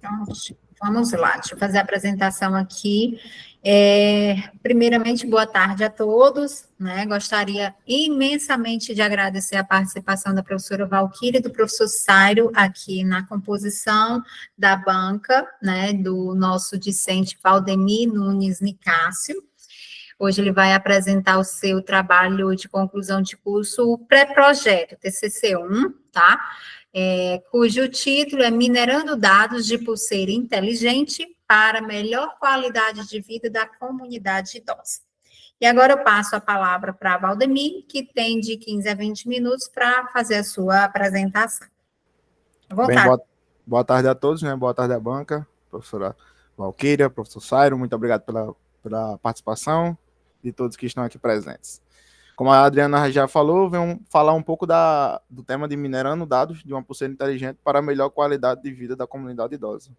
Então, vamos lá, deixa eu fazer a apresentação aqui. Primeiramente, boa tarde a todos, né? Gostaria imensamente de agradecer a participação da professora Valquíria e do professor Sairo aqui na composição da banca, né, do nosso discente Valdemir Nunes Nicásio. Hoje ele vai apresentar o seu trabalho de conclusão de curso pré-projeto, TCC1, tá? Cujo título é Minerando Dados de Pulseira Inteligente para Melhor Qualidade de Vida da Comunidade Idosa. E agora eu passo a palavra para a Valdemir, que tem de 15 a 20 minutos para fazer a sua apresentação. Bem, boa tarde a todos, né? Boa tarde à banca, professora Valquíria, professor Sairo, muito obrigado pela participação de todos que estão aqui presentes. Como a Adriana já falou, venho falar um pouco do tema de minerando dados de uma pulseira inteligente para a melhor qualidade de vida da comunidade idosa.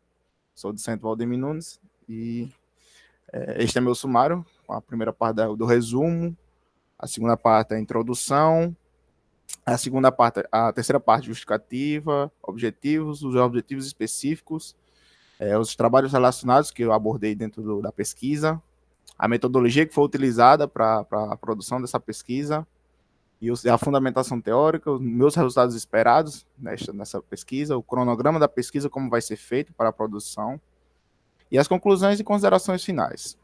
Sou do Centro Valdemir Nunes e este é meu sumário, a primeira parte do resumo, a segunda parte é a introdução, a terceira parte justificativa, objetivos, os objetivos específicos, os trabalhos relacionados que eu abordei dentro da pesquisa, a metodologia que foi utilizada para a produção dessa pesquisa e a fundamentação teórica, os meus resultados esperados nessa pesquisa, o cronograma da pesquisa, como vai ser feito para a produção e as conclusões e considerações finais.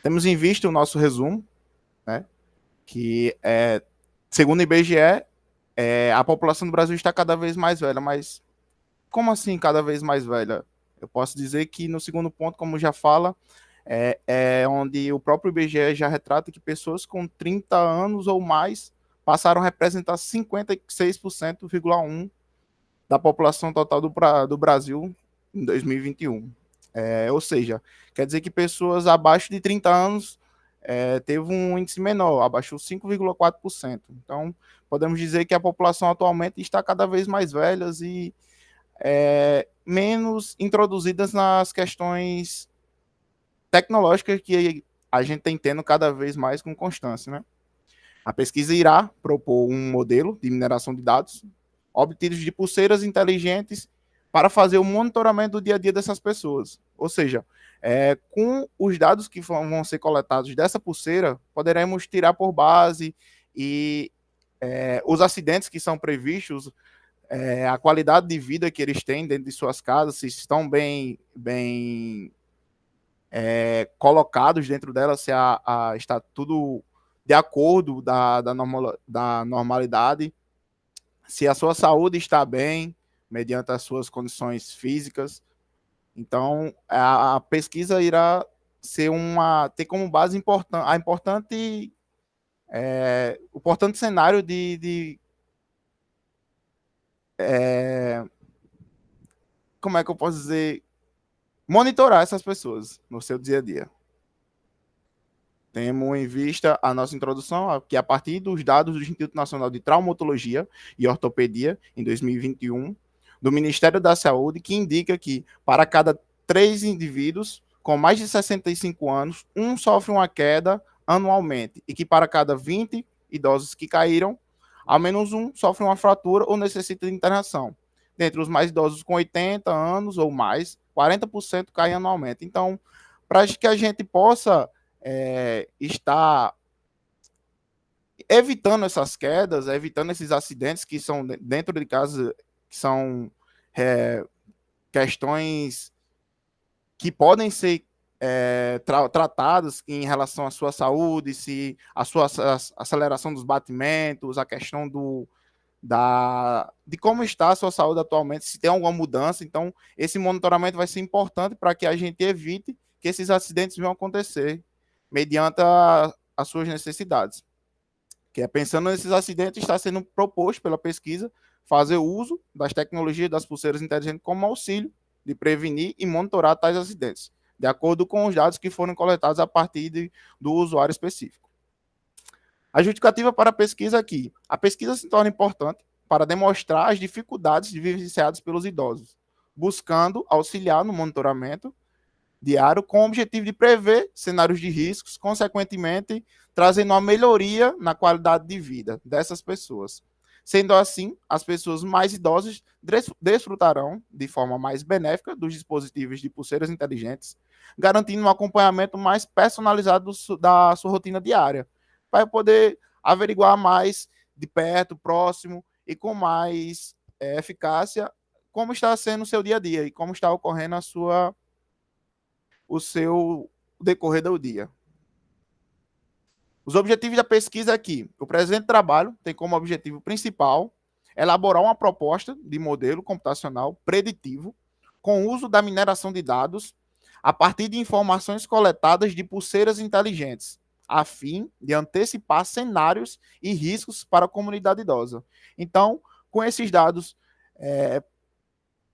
Temos em vista o nosso resumo, né, que segundo o IBGE, a população do Brasil está cada vez mais velha, mas como assim cada vez mais velha? Eu posso dizer que no segundo ponto, como já fala, onde o próprio IBGE já retrata que pessoas com 30 anos ou mais passaram a representar 56,1% da população total do Brasil em 2021. Ou seja, quer dizer que pessoas abaixo de 30 anos teve um índice menor, abaixou 5,4%. Então, podemos dizer que a população atualmente está cada vez mais velha e menos introduzidas nas questões tecnológicas que a gente tem tendo cada vez mais com constância, né? A pesquisa irá propor um modelo de mineração de dados obtidos de pulseiras inteligentes para fazer o monitoramento do dia a dia dessas pessoas. Ou seja, com os dados que vão ser coletados dessa pulseira, poderemos tirar por base e os acidentes que são previstos, a qualidade de vida que eles têm dentro de suas casas, se estão bem colocados dentro dela, se está tudo de acordo da normalidade, se a sua saúde está bem, mediante as suas condições físicas. Então, a pesquisa irá ter como base o importante cenário como é que eu posso dizer? Monitorar essas pessoas no seu dia a dia. Temos em vista a nossa introdução, que a partir dos dados do Instituto Nacional de Traumatologia e Ortopedia, em 2021, do Ministério da Saúde, que indica que para cada 3 indivíduos com mais de 65 anos, um sofre uma queda anualmente, e que para cada 20 idosos que caíram, ao menos um sofre uma fratura ou necessita de internação. Dentre os mais idosos com 80 anos ou mais, 40% caem anualmente. Então, para que a gente possa estar evitando essas quedas, evitando esses acidentes que são dentro de casa, que são questões que podem ser tratadas em relação à sua saúde, se a sua aceleração dos batimentos, a questão de como está a sua saúde atualmente, se tem alguma mudança. Então, esse monitoramento vai ser importante para que a gente evite que esses acidentes venham acontecer mediante as suas necessidades. Que pensando nesses acidentes, está sendo proposto pela pesquisa fazer uso das tecnologias das pulseiras inteligentes como auxílio de prevenir e monitorar tais acidentes, de acordo com os dados que foram coletados a partir do usuário específico. A justificativa para a pesquisa aqui. A pesquisa se torna importante para demonstrar as dificuldades vivenciadas pelos idosos, buscando auxiliar no monitoramento diário com o objetivo de prever cenários de riscos, consequentemente, trazendo uma melhoria na qualidade de vida dessas pessoas. Sendo assim, as pessoas mais idosas desfrutarão de forma mais benéfica dos dispositivos de pulseiras inteligentes, garantindo um acompanhamento mais personalizado da sua rotina diária, para poder averiguar mais de perto, próximo e com mais eficácia como está sendo o seu dia a dia e como está ocorrendo o seu decorrer do dia. Os objetivos da pesquisa aqui. O presente trabalho tem como objetivo principal elaborar uma proposta de modelo computacional preditivo com uso da mineração de dados a partir de informações coletadas de pulseiras inteligentes, a fim de antecipar cenários e riscos para a comunidade idosa. Então, com esses dados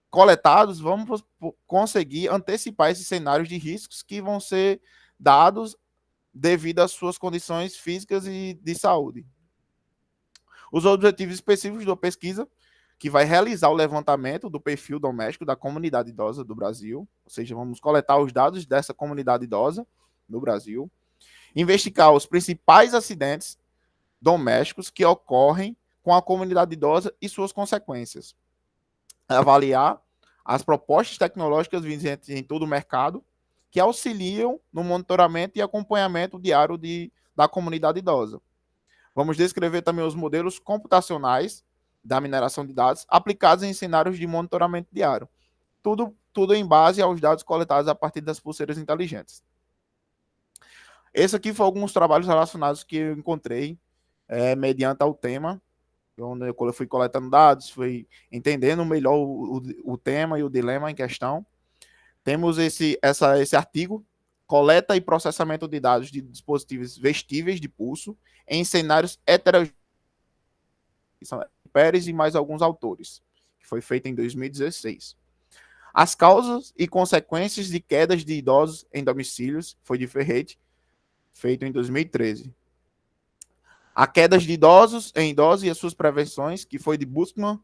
coletados, vamos conseguir antecipar esses cenários de riscos que vão ser dados devido às suas condições físicas e de saúde. Os objetivos específicos da pesquisa, que vai realizar o levantamento do perfil doméstico da comunidade idosa do Brasil, ou seja, vamos coletar os dados dessa comunidade idosa no Brasil, investigar os principais acidentes domésticos que ocorrem com a comunidade idosa e suas consequências, avaliar as propostas tecnológicas vigentes em todo o mercado que auxiliam no monitoramento e acompanhamento diário da comunidade idosa. Vamos descrever também os modelos computacionais da mineração de dados aplicados em cenários de monitoramento diário. Tudo em base aos dados coletados a partir das pulseiras inteligentes. Esse aqui foi alguns trabalhos relacionados que eu encontrei mediante ao tema, onde eu fui coletando dados, fui entendendo melhor o tema e o dilema em questão. Temos esse artigo, coleta e processamento de dados de dispositivos vestíveis de pulso em cenários heterogêneos, Pérez e mais alguns autores, que foi feito em 2016. As causas e consequências de quedas de idosos em domicílios, foi de Ferretti, feito em 2013. A quedas de idosos em idosos e as suas prevenções, que foi de Buschmann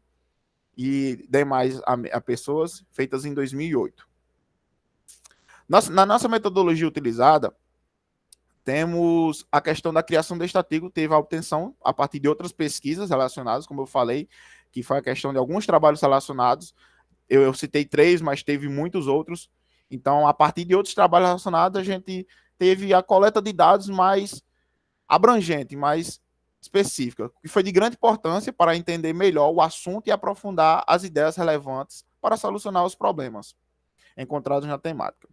e demais a pessoas, feitas em 2008. Na nossa metodologia utilizada, temos a questão da criação deste artigo, teve a obtenção a partir de outras pesquisas relacionadas, como eu falei, que foi a questão de alguns trabalhos relacionados. Eu citei 3, mas teve muitos outros. Então, a partir de outros trabalhos relacionados, a gente teve a coleta de dados mais abrangente, mais específica, que foi de grande importância para entender melhor o assunto e aprofundar as ideias relevantes para solucionar os problemas encontrados na temática.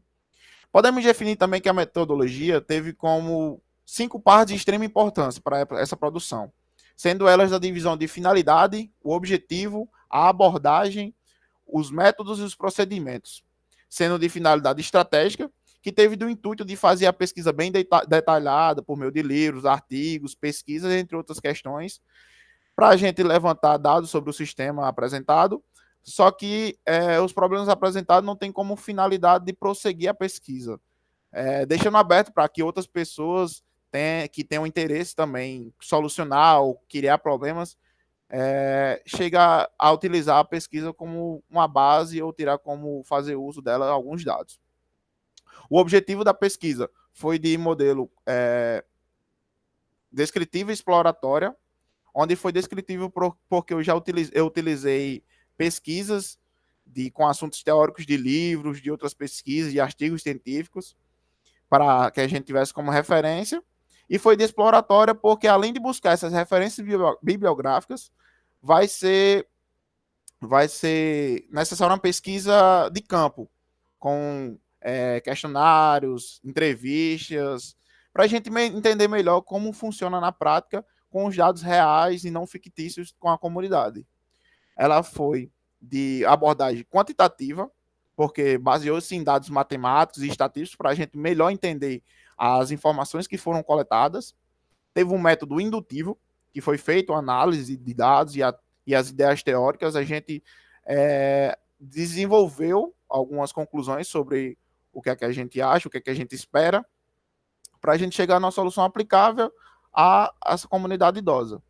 Podemos definir também que a metodologia teve como 5 partes de extrema importância para essa produção, sendo elas a divisão de finalidade, o objetivo, a abordagem, os métodos e os procedimentos, sendo de finalidade estratégica, que teve do intuito de fazer a pesquisa bem detalhada, por meio de livros, artigos, pesquisas, entre outras questões, para a gente levantar dados sobre o sistema apresentado, só que os problemas apresentados não têm como finalidade de prosseguir a pesquisa, deixando aberto para que outras pessoas que tenham interesse também em solucionar ou criar problemas, chega a utilizar a pesquisa como uma base ou tirar como fazer uso dela alguns dados. O objetivo da pesquisa foi de modelo descritiva e exploratória, onde foi descritivo porque eu utilizei pesquisas com assuntos teóricos de livros, de outras pesquisas, de artigos científicos, para que a gente tivesse como referência, e foi de exploratória porque, além de buscar essas referências bibliográficas, vai ser necessária uma pesquisa de campo, com questionários, entrevistas, para a gente entender melhor como funciona na prática com os dados reais e não fictícios com a comunidade. Ela foi de abordagem quantitativa, porque baseou-se em dados matemáticos e estatísticos para a gente melhor entender as informações que foram coletadas. Teve um método indutivo, que foi feito a análise de dados e as ideias teóricas. A gente desenvolveu algumas conclusões sobre o que é que a gente acha, o que é que a gente espera, para a gente chegar numa solução aplicável a essa comunidade idosa.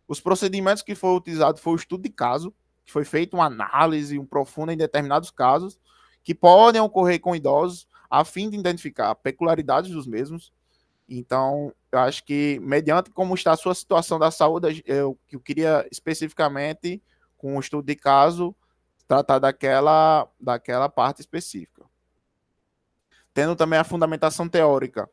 Os procedimentos que foram utilizados foi o estudo de caso, que foi feita uma análise profunda em determinados casos que podem ocorrer com idosos, a fim de identificar peculiaridades dos mesmos, Então, eu acho que, mediante como está a sua situação da saúde, eu queria especificamente, com o estudo de caso, tratar daquela parte específica. Tendo também a fundamentação teórica,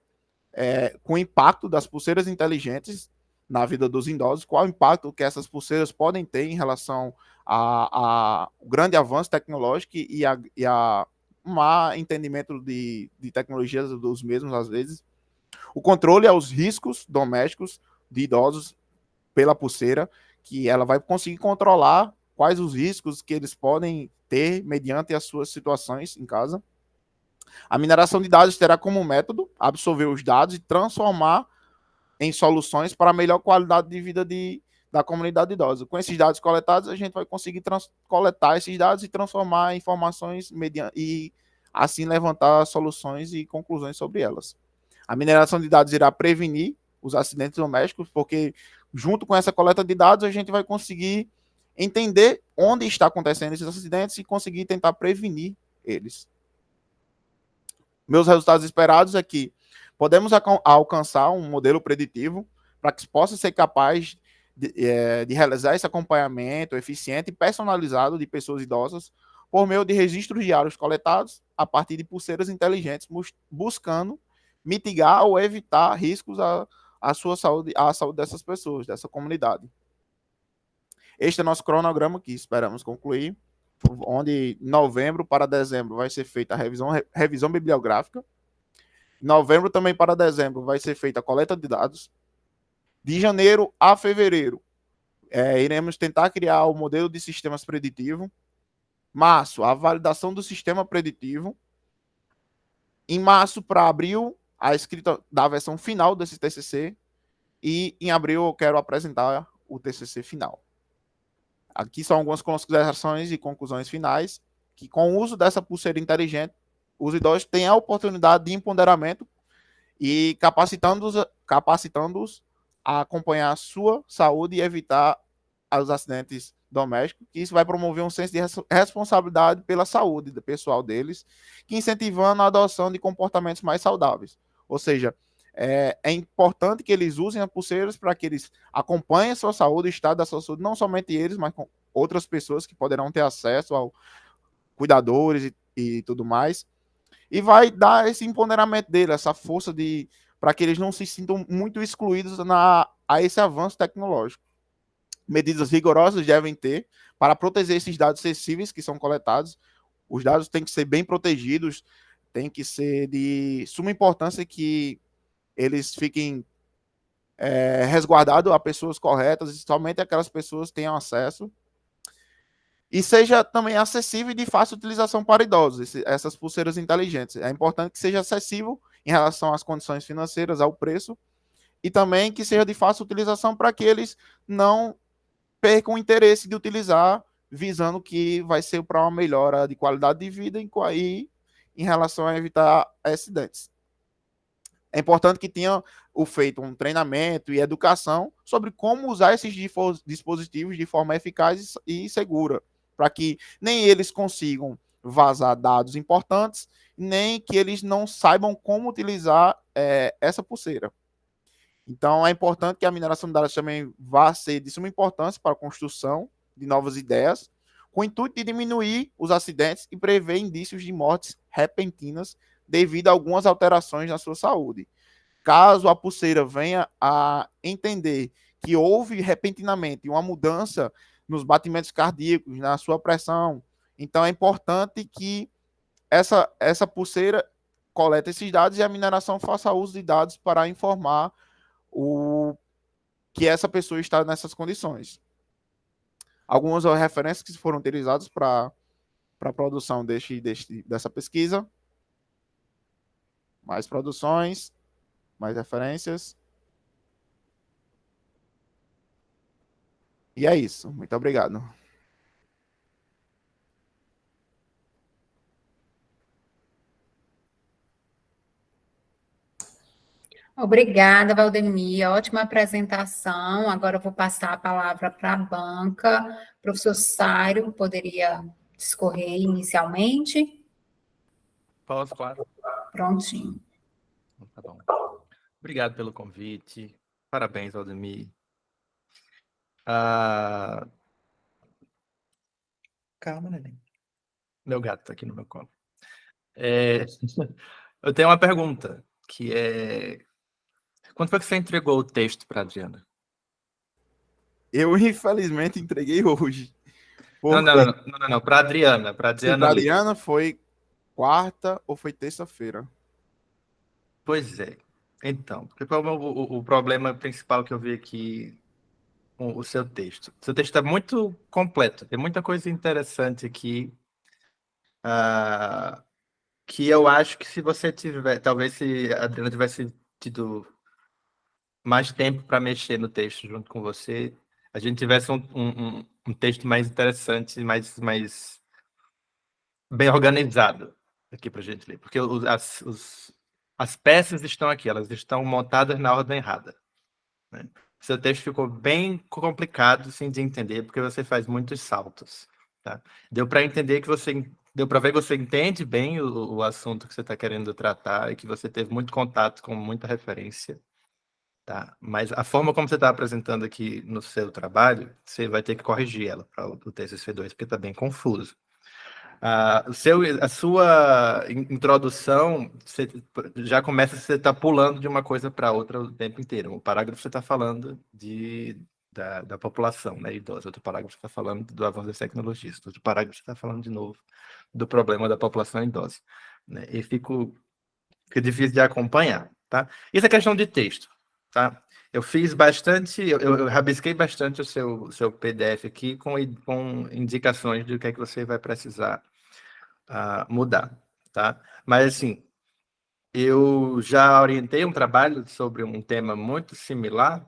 com o impacto das pulseiras inteligentes na vida dos idosos, qual o impacto que essas pulseiras podem ter em relação ao grande avanço tecnológico e a má entendimento de tecnologias dos mesmos, às vezes. O controle aos riscos domésticos de idosos pela pulseira, que ela vai conseguir controlar quais os riscos que eles podem ter mediante as suas situações em casa. A mineração de dados terá como método absorver os dados e transformar em soluções para a melhor qualidade de vida da comunidade idosa. Com esses dados coletados, a gente vai conseguir coletar esses dados e transformar em informações e assim levantar soluções e conclusões sobre elas. A mineração de dados irá prevenir os acidentes domésticos, porque junto com essa coleta de dados, a gente vai conseguir entender onde está acontecendo esses acidentes e conseguir tentar prevenir eles. Meus resultados esperados é que podemos alcançar um modelo preditivo para que possa ser capaz de realizar esse acompanhamento eficiente e personalizado de pessoas idosas por meio de registros diários coletados a partir de pulseiras inteligentes, buscando mitigar ou evitar riscos à sua saúde, à saúde dessas pessoas, dessa comunidade. Este é nosso cronograma que esperamos concluir, onde em novembro para dezembro vai ser feita a revisão bibliográfica. Em novembro também para dezembro vai ser feita a coleta de dados. De janeiro a fevereiro, iremos tentar criar o modelo de sistemas preditivo. Março, a validação do sistema preditivo. Em março para abril, a escrita da versão final desse TCC. E em abril eu quero apresentar o TCC final. Aqui são algumas considerações e conclusões finais, que com o uso dessa pulseira inteligente, os idosos têm a oportunidade de empoderamento e capacitando-os a acompanhar a sua saúde e evitar os acidentes domésticos, que isso vai promover um senso de responsabilidade pela saúde pessoal deles, que incentivando a adoção de comportamentos mais saudáveis. Ou seja, é importante que eles usem as pulseiras para que eles acompanhem a sua saúde, o estado da sua saúde, não somente eles, mas com outras pessoas que poderão ter acesso ao cuidadores e tudo mais. E vai dar esse empoderamento dele, essa força para que eles não se sintam muito excluídos a esse avanço tecnológico. Medidas rigorosas devem ter para proteger esses dados sensíveis que são coletados. Os dados têm que ser bem protegidos, tem que ser de suma importância que eles fiquem resguardados a pessoas corretas e somente aquelas pessoas tenham acesso. E seja também acessível e de fácil utilização para idosos, essas pulseiras inteligentes. É importante que seja acessível em relação às condições financeiras, ao preço, e também que seja de fácil utilização para que eles não percam o interesse de utilizar, visando que vai ser para uma melhora de qualidade de vida e em relação a evitar acidentes. É importante que tenha feito um treinamento e educação sobre como usar esses dispositivos de forma eficaz e segura, para que nem eles consigam vazar dados importantes, nem que eles não saibam como utilizar essa pulseira. Então, é importante que a mineração de dados também vá ser de suma importância para a construção de novas ideias, com o intuito de diminuir os acidentes e prever indícios de mortes repentinas devido a algumas alterações na sua saúde. Caso a pulseira venha a entender que houve repentinamente uma mudança nos batimentos cardíacos, na sua pressão, então é importante que essa pulseira colete esses dados e a mineração faça uso de dados para informar que essa pessoa está nessas condições. Algumas referências que foram utilizadas para a produção dessa pesquisa. Mais produções, mais referências. E é isso. Muito obrigado. Obrigada, Valdemir. Ótima apresentação. Agora eu vou passar a palavra para a banca. Professor Sário, poderia discorrer inicialmente? Posso, claro. Prontinho. Tá bom. Obrigado pelo convite. Parabéns, Aldemir. Calma, neném. Meu gato está aqui no meu colo. Eu tenho uma pergunta, que é... Quando foi que você entregou o texto para a Adriana? Eu, infelizmente, entreguei hoje. Não. Para a Adriana. Para a Sim, Adriana pra ler. Adriana foi quarta ou foi terça-feira? Pois é. Então, porque qual é o problema principal que eu vi aqui com o seu texto? O seu texto está muito completo, tem muita coisa interessante aqui, que eu acho que se você tiver, talvez se a Adriana tivesse tido mais tempo para mexer no texto junto com você, a gente tivesse um texto mais interessante, mais bem organizado aqui para a gente ler. Porque as peças estão aqui, elas estão montadas na ordem errada, né? Seu texto ficou bem complicado, assim, de entender, porque você faz muitos saltos, tá? Deu para entender que você... Deu para ver que você entende bem o assunto que você está querendo tratar e que você teve muito contato com muita referência, tá? Mas a forma como você está apresentando aqui no seu trabalho, você vai ter que corrigir ela para o TCC2, porque está bem confuso. A sua introdução, você já começa, você está pulando de uma coisa para outra o tempo inteiro. O parágrafo você está falando da população, né, idosa. Outro parágrafo você está falando do avanço das tecnologias. Outro parágrafo você está falando de novo do problema da população idosa, né? E fica difícil de acompanhar, tá? Isso é questão de texto, tá? Eu fiz bastante, eu rabisquei bastante o seu PDF aqui com indicações do que é que você vai precisar mudar, tá? Mas, assim, eu já orientei um trabalho sobre um tema muito similar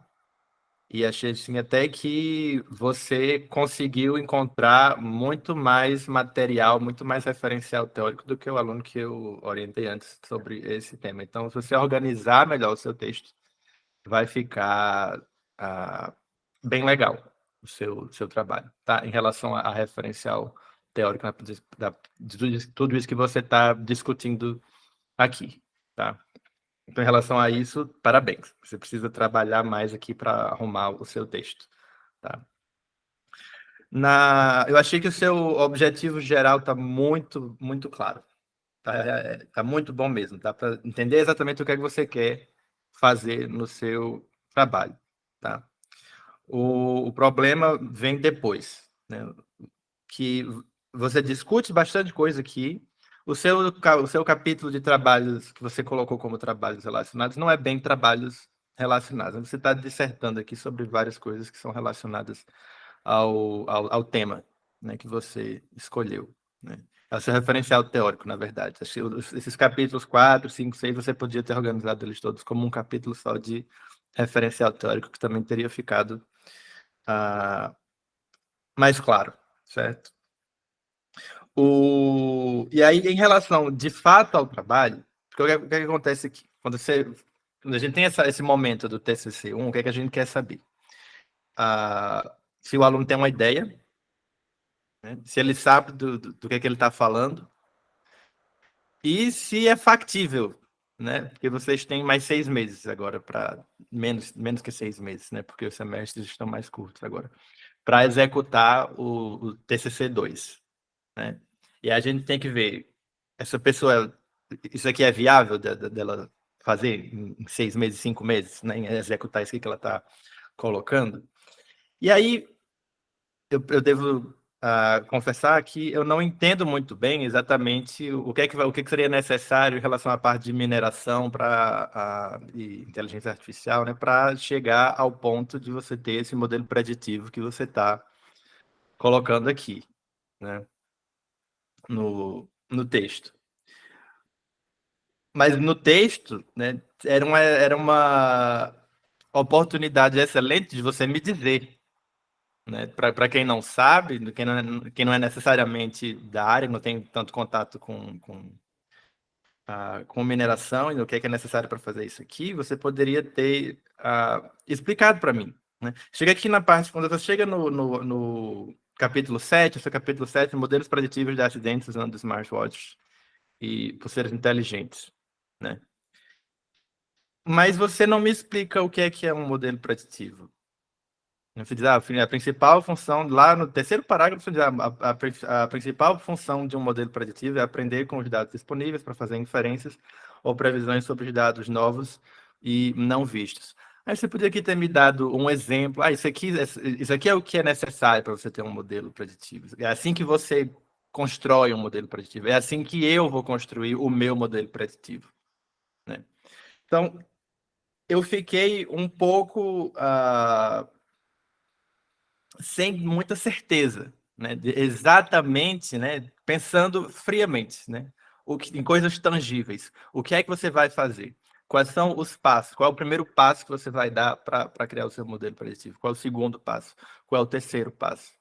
e achei, assim, até que você conseguiu encontrar muito mais material, muito mais referencial teórico do que o aluno que eu orientei antes sobre esse tema. Então, se você organizar melhor o seu texto, vai ficar bem legal o seu trabalho, tá? Em relação a referencial teórico de tudo isso que você está discutindo aqui, tá? Então, em relação a isso, parabéns. Você precisa trabalhar mais aqui para arrumar o seu texto, tá? Eu achei que o seu objetivo geral está muito, muito claro. Tá muito bom mesmo. Dá para entender exatamente o que é que você quer fazer no seu trabalho, tá? O problema vem depois, né? Que você discute bastante coisa aqui. O seu capítulo de trabalhos que você colocou como trabalhos relacionados não é bem trabalhos relacionados. Você está dissertando aqui sobre várias coisas que são relacionadas ao tema, né, que você escolheu, né? É o seu referencial teórico, na verdade. Acho que esses capítulos 4, 5, 6, você podia ter organizado eles todos como um capítulo só de referencial teórico, que também teria ficado mais claro, certo? E aí, em relação, de fato, ao trabalho, porque o que acontece aqui? Quando a gente tem esse momento do TCC1, o que é que a gente quer saber? Se o aluno tem uma ideia, né? Se ele sabe do que é que ele está falando, e se é factível, né? Porque vocês têm mais 6 meses agora, para menos que 6 meses, né? Porque os semestres estão mais curtos agora, para executar o TCC2, né? E a gente tem que ver, essa pessoa, isso aqui é viável dela fazer em 6 meses, 5 meses, né? Em executar isso que ela está colocando. E aí, eu devo confessar que eu não entendo muito bem exatamente o que seria necessário em relação à parte de mineração e inteligência artificial, né, para chegar ao ponto de você ter esse modelo preditivo que você está colocando aqui, né, no texto. Mas no texto, né, era uma oportunidade excelente de você me dizer, né? Para quem não sabe, quem não é necessariamente da área, não tem tanto contato com mineração e o que é necessário para fazer isso aqui, você poderia ter explicado para mim, né? Chega aqui na parte, quando você chega no capítulo 7, esse capítulo 7, modelos preditivos de acidentes usando smartwatches e pulseiras inteligentes, né? Mas você não me explica o que é um modelo preditivo. Você diz, a principal função, lá no terceiro parágrafo, diz, a principal função de um modelo preditivo é aprender com os dados disponíveis para fazer inferências ou previsões sobre os dados novos e não vistos. Aí você podia aqui ter me dado um exemplo. Isso aqui é o que é necessário para você ter um modelo preditivo. É assim que você constrói um modelo preditivo. É assim que eu vou construir o meu modelo preditivo, né? Então, eu fiquei um pouco sem muita certeza, né? Exatamente, né? Pensando friamente, né? Em coisas tangíveis. O que é que você vai fazer? Quais são os passos? Qual é o primeiro passo que você vai dar para criar o seu modelo preditivo? Qual é o segundo passo? Qual é o terceiro passo?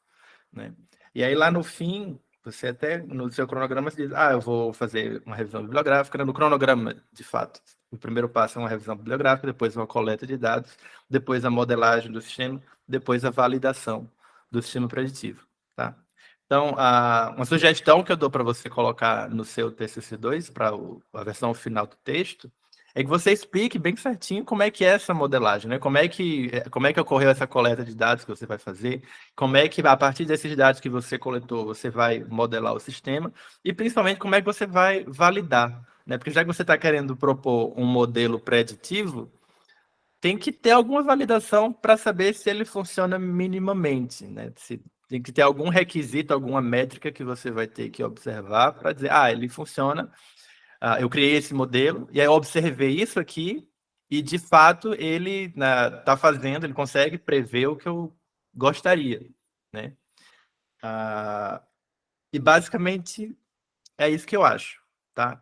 Né? E aí, lá no fim, você até, no seu cronograma, você diz, eu vou fazer uma revisão bibliográfica. No cronograma, de fato, o primeiro passo é uma revisão bibliográfica, depois uma coleta de dados, depois a modelagem do sistema, depois a validação do sistema preditivo. Tá? Então, uma sugestão que eu dou para você colocar no seu TCC2, para a versão final do texto, é que você explique bem certinho como é que é essa modelagem, né? Como é que ocorreu essa coleta de dados que você vai fazer, como é que, a partir desses dados que você coletou, você vai modelar o sistema, e principalmente como é que você vai validar, né? Porque já que você está querendo propor um modelo preditivo, tem que ter alguma validação para saber se ele funciona minimamente, né? Tem que ter algum requisito, alguma métrica que você vai ter que observar para dizer, ele funciona. Eu criei esse modelo, e aí eu observei isso aqui, e de fato ele está fazendo, ele consegue prever o que eu gostaria, né? E basicamente é isso que eu acho, tá?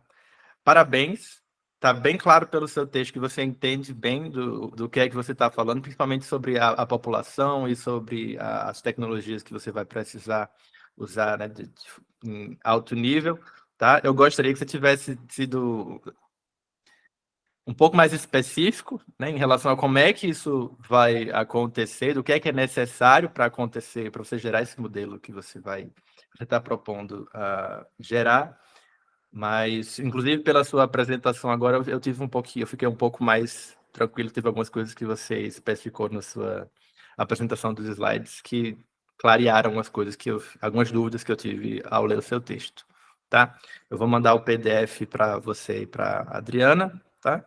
Parabéns, tá bem claro pelo seu texto que você entende bem do que é que você está falando, principalmente sobre a população e sobre as tecnologias que você vai precisar usar, né, em alto nível. Tá? Eu gostaria que você tivesse sido um pouco mais específico, né, em relação a como é que isso vai acontecer, do que é necessário para acontecer, para você gerar esse modelo que você está propondo gerar. Mas, inclusive, pela sua apresentação agora, eu fiquei um pouco mais tranquilo. Teve algumas coisas que você especificou na sua apresentação dos slides que clarearam algumas dúvidas que eu tive ao ler o seu texto. Tá? Eu vou mandar o PDF para você e para a Adriana, tá?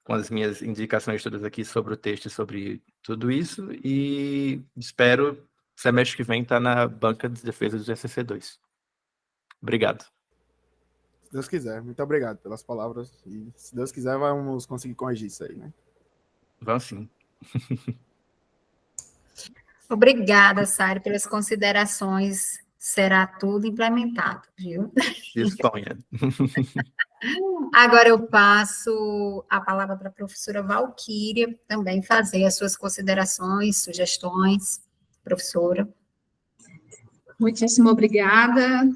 Com as minhas indicações todas aqui sobre o texto e sobre tudo isso, e espero semestre que vem estar na banca de defesa do TCC2. Obrigado. Se Deus quiser. Muito obrigado pelas palavras, e se Deus quiser vamos conseguir corrigir isso aí, né? Vamos sim. Obrigada, Sara, pelas considerações. Será tudo implementado, viu? Disponha. Agora eu passo a palavra para a professora Valquíria, também fazer as suas considerações, sugestões. Professora. Muitíssimo obrigada,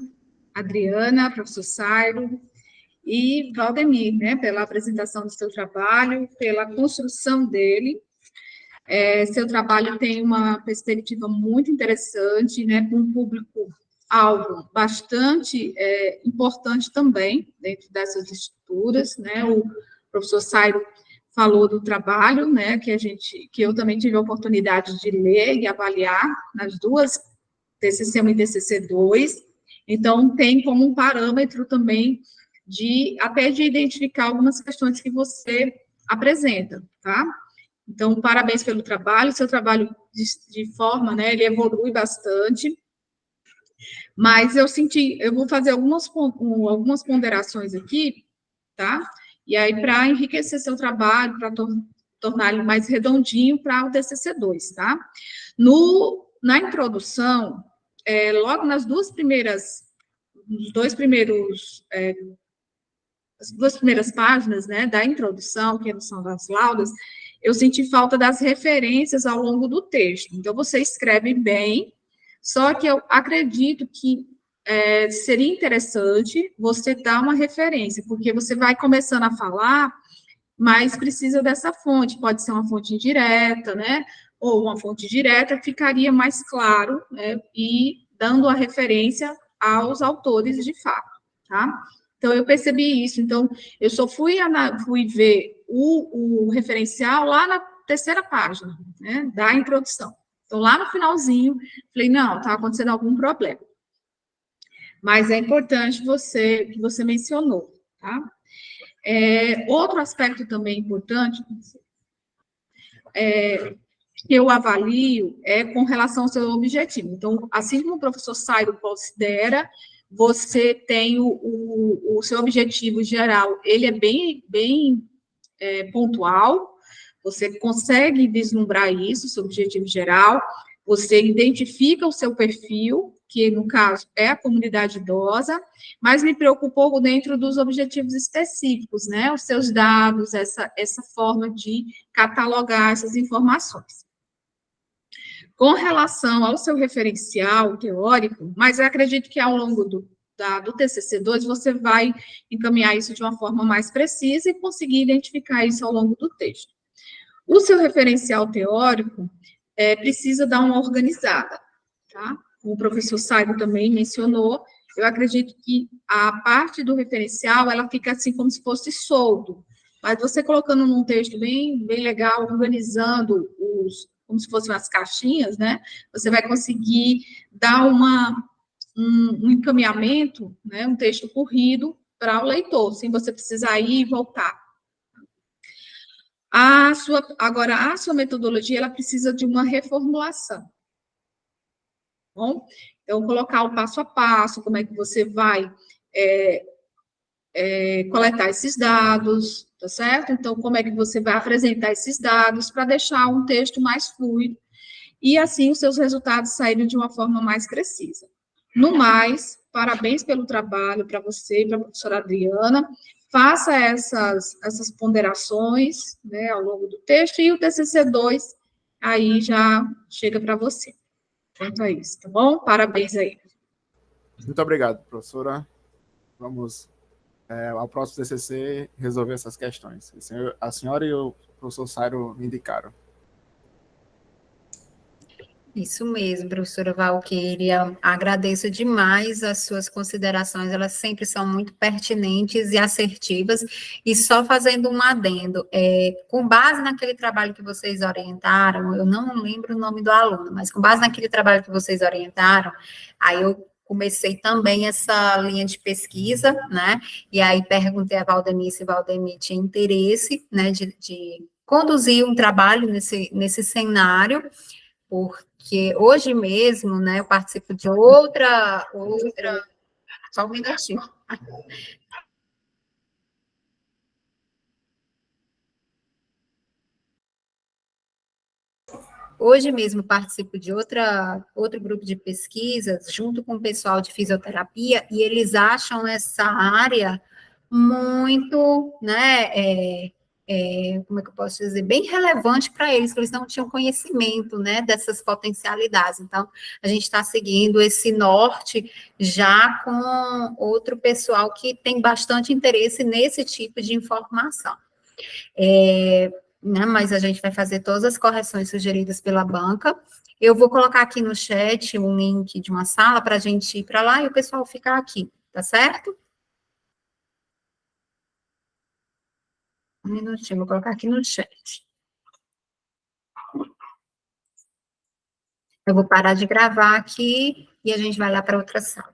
Adriana, professor Sairo e Valdemir, né, pela apresentação do seu trabalho, pela construção dele. Seu trabalho tem uma perspectiva muito interessante, né, com um público-alvo bastante importante também, dentro dessas estruturas, né, o professor Sairo falou do trabalho, né, que eu também tive a oportunidade de ler e avaliar nas duas, TCC1 e TCC2, então tem como um parâmetro também até de identificar algumas questões que você apresenta, tá? Então, parabéns pelo trabalho, seu trabalho de forma, né, ele evolui bastante, mas eu vou fazer algumas ponderações aqui, tá? E aí, para enriquecer seu trabalho, para tornar ele mais redondinho para o TCC2, tá? Na introdução, logo nas duas primeiras páginas, né, da introdução, que são das laudas, eu senti falta das referências ao longo do texto. Então, você escreve bem, só que eu acredito que seria interessante você dar uma referência, porque você vai começando a falar, mas precisa dessa fonte, pode ser uma fonte indireta, né, ou uma fonte direta, ficaria mais claro, né, e dando a referência aos autores de fato, tá? Então, eu percebi isso. Então, eu só fui ver o referencial lá na terceira página, né, da introdução. Então, lá no finalzinho, falei, não, está acontecendo algum problema. Mas é importante que você mencionou, tá? Outro aspecto também importante que eu avalio é com relação ao seu objetivo. Então, assim como o professor Sairo considera, você tem o seu objetivo geral, ele é bem pontual, você consegue vislumbrar isso, seu objetivo geral, você identifica o seu perfil, que no caso é a comunidade idosa, mas me preocupou dentro dos objetivos específicos, né? Os seus dados, essa forma de catalogar essas informações. Com relação ao seu referencial teórico, mas eu acredito que ao longo do TCC2 você vai encaminhar isso de uma forma mais precisa e conseguir identificar isso ao longo do texto. O seu referencial teórico precisa dar uma organizada, tá? O professor Sairo também mencionou, eu acredito que a parte do referencial, ela fica assim como se fosse solto, mas você colocando num texto bem legal, organizando como se fossem as caixinhas, né? Você vai conseguir dar um encaminhamento, né? Um texto corrido para o leitor, sem você precisar ir e voltar. Agora, a sua metodologia, ela precisa de uma reformulação. Bom, então, colocar o passo a passo, como é que você vai coletar esses dados, tá certo? Então, como é que você vai apresentar esses dados para deixar um texto mais fluido e, assim, os seus resultados saírem de uma forma mais precisa. No mais, parabéns pelo trabalho para você e para a professora Adriana. Faça essas ponderações, né, ao longo do texto, e o TCC2 aí já chega para você. Quanto a isso, tá bom? Parabéns aí. Muito obrigado, professora. Vamos ao próximo TCC resolver essas questões. A senhora e o professor Sairo me indicaram. Isso mesmo, professora Valquíria. Agradeço demais as suas considerações, elas sempre são muito pertinentes e assertivas. E só fazendo um adendo, com base naquele trabalho que vocês orientaram, eu não lembro o nome do aluno, mas com base naquele trabalho que vocês orientaram, aí eu comecei também essa linha de pesquisa, né? E aí perguntei a Valdemir se Valdemir tinha interesse, né, de conduzir um trabalho nesse cenário, porque hoje mesmo, né, eu participo de outra, só um minutinho. Hoje mesmo participo de outro grupo de pesquisas, junto com o pessoal de fisioterapia, e eles acham essa área muito, né, como é que eu posso dizer, bem relevante para eles, que eles não tinham conhecimento, né, dessas potencialidades. Então, a gente está seguindo esse norte já com outro pessoal que tem bastante interesse nesse tipo de informação. Né, mas a gente vai fazer todas as correções sugeridas pela banca. Eu vou colocar aqui no chat um link de uma sala para a gente ir para lá e o pessoal ficar aqui, tá certo? Um minutinho, vou colocar aqui no chat. Eu vou parar de gravar aqui e a gente vai lá para outra sala.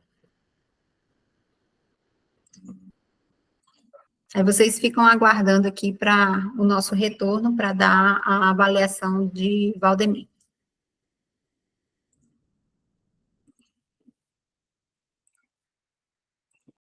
Aí vocês ficam aguardando aqui para o nosso retorno para dar a avaliação de Valdemir.